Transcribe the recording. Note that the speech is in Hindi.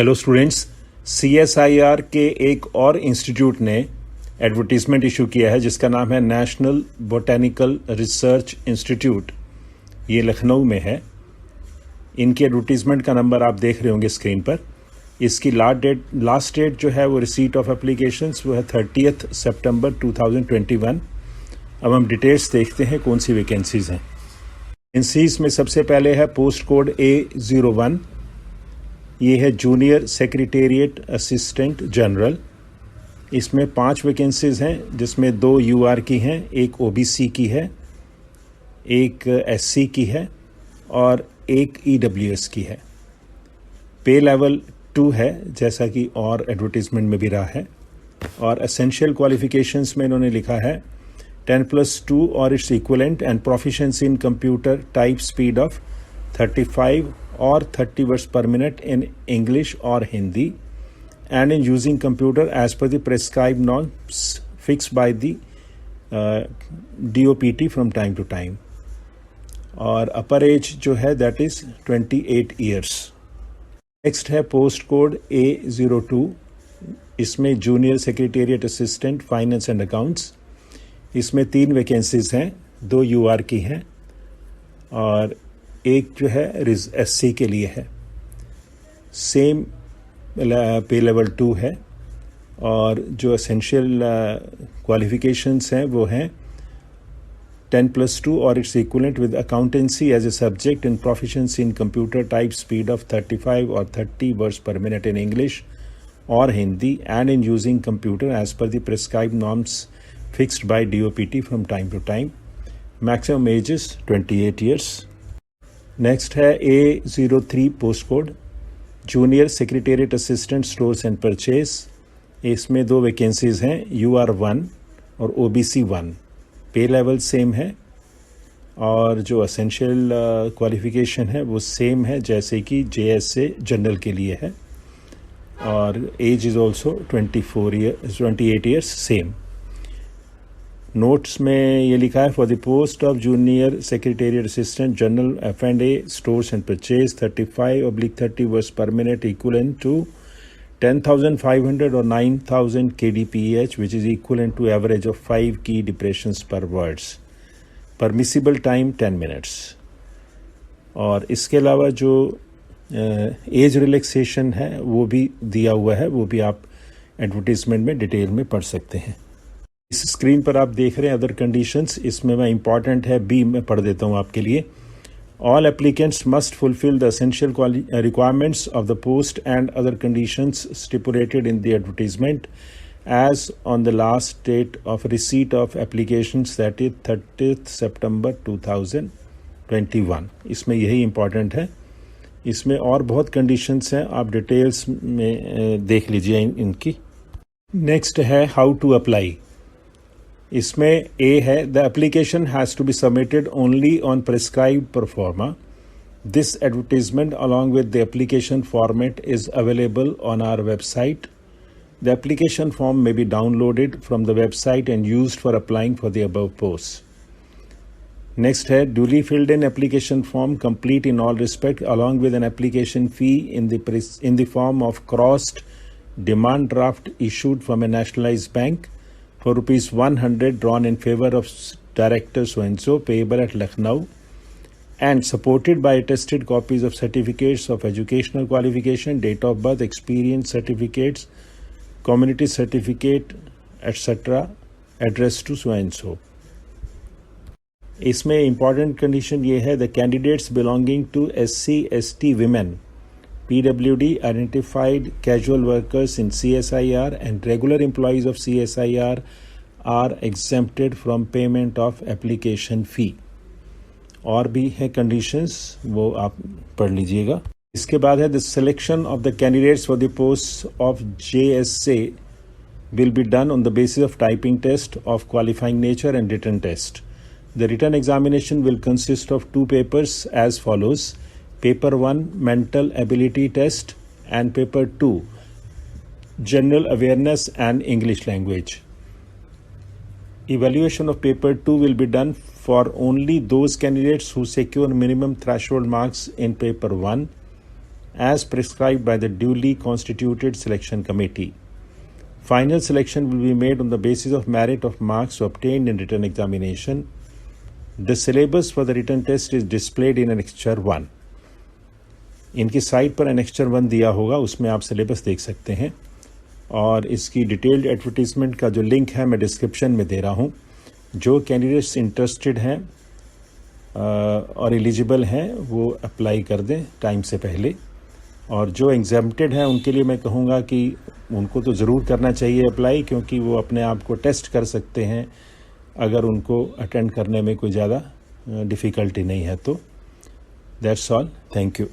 हेलो स्टूडेंट्स, सीएसआईआर के एक और इंस्टीट्यूट ने एडवर्टीजमेंट इशू किया है जिसका नाम है नेशनल बोटेनिकल रिसर्च इंस्टीट्यूट। ये लखनऊ में है। इनके एडवर्टीजमेंट का नंबर आप देख रहे होंगे स्क्रीन पर। इसकी लास्ट डेट जो है वो रिसीट ऑफ एप्लीकेशंस वो है 30 सितंबर 2021। अब हम डिटेल्स देखते हैं कौन सी वैकेंसीज हैं। वैकेंसीज में सबसे पहले है पोस्ट कोड A01। ये है जूनियर सेक्रेटेरिएट असिस्टेंट जनरल। इसमें 5 वैकेंसीज हैं जिसमें 2 UR की हैं, एक OBC की है, एक SC की है और एक EWS की है। पे लेवल 2 है जैसा कि और एडवर्टीजमेंट में भी रहा है। और एसेंशियल क्वालिफिकेशंस में इन्होंने लिखा है 10+2 और it's equivalent and proficiency in computer type speed of 35 or 30 words per minute in English or Hindi, and in using computer as per the prescribed norms fixed by the DOPT from time to time. और upper age जो है that is 28 years. Next है post code A02। इसमें junior secretariat assistant finance and accounts. इसमें 3 वैकेंसीज हैं, 2 UR की हैं और एक जो है SC के लिए है। सेम पे लेवल 2 है और जो एसेंशियल क्वालिफिकेशंस हैं वो हैं 10+2 और it's equivalent with accountancy as a subject in proficiency in computer type speed of 35 और 30 words per minute in English और Hindi and in using computer as per the prescribed norms fixed by DOPT from time to time. Maximum ages 28 years. Next है A03 post code junior secretariat assistant stores and purchase. इसमें 2 वैकेंसीज हैं, UR1 और OBC 1। पे लेवल सेम है और जो एसेंशियल क्वालिफिकेशन है वो सेम है जैसे कि JSA जनरल के लिए है और age is also 28 years same. Notes में ये लिखा है for the post of junior secretariat assistant general F&A stores and purchase 35/30 words per minute equivalent to 10,500 और 9,000 kDPH which is equivalent to average of 5 की डिप्रेशंस पर वर्ड्स। Permissible time 10 minutes. और इसके अलावा जो एज रिलैक्सेशन है वो भी दिया हुआ है, वो भी आप एडवर्टीजमेंट में डिटेल में पढ़ सकते हैं। इस स्क्रीन पर आप देख रहे हैं अदर कंडीशंस। इसमें मैं इंपॉर्टेंट है B में पढ़ देता हूँ आपके लिए। All applicants must fulfil the essential requirements of the post and other conditions stipulated in the advertisement as on the last date of receipt of applications that is 30 September 2021। इसमें यही इंपॉर्टेंट है। इसमें और बहुत कंडीशंस हैं, आप डिटेल्स में देख लीजिए इनकी। नेक्स्ट है हाउ टू अप्लाई। इसमें A है the application has to be submitted only on prescribed proforma. This advertisement along with the application format is available on our website. The application form may be downloaded from the website and used for applying for the above posts. Next है duly filled in application form complete in all respect along with an application fee in the form of crossed demand draft issued from a nationalized bank for ₹100 drawn in favor of director so-and-so payable at Lucknow and supported by attested copies of certificates of educational qualification, date of birth, experience certificates, community certificate, etc. addressed to so-and-so. इसमें important condition ये है the candidates belonging to SC/ST women, PWD identified casual workers in CSIR and regular employees of CSIR are exempted from payment of application fee. और भी है conditions, वो आप पढ़ लीजिएगा। इसके बाद है the selection of the candidates for the posts of JSA will be done on the basis of typing test of qualifying nature and written test. The written examination will consist of 2 papers as follows. Paper 1 mental ability test and paper 2 general awareness and English language. Evaluation of paper 2 will be done for only those candidates who secure minimum threshold marks in paper 1 as prescribed by the duly constituted selection committee. Final selection will be made on the basis of merit of marks obtained in written examination. The syllabus for the written test is displayed in Annexure 1. इनकी साइट पर Annexure 1 दिया होगा, उसमें आप सिलेबस देख सकते हैं और इसकी डिटेल्ड एडवर्टीजमेंट का जो लिंक है मैं डिस्क्रिप्शन में दे रहा हूँ. जो कैंडिडेट्स इंटरेस्टेड हैं और एलिजिबल हैं वो अप्लाई कर दें टाइम से पहले, और जो एग्जेम्प्टेड हैं उनके लिए मैं कहूँगा कि उनको तो ज़रूर करना चाहिए अप्लाई, क्योंकि वो अपने आप को टेस्ट कर सकते हैं अगर उनको अटेंड करने में कोई ज़्यादा डिफ़िकल्टी नहीं है. तो दैट्स ऑल. Thank you.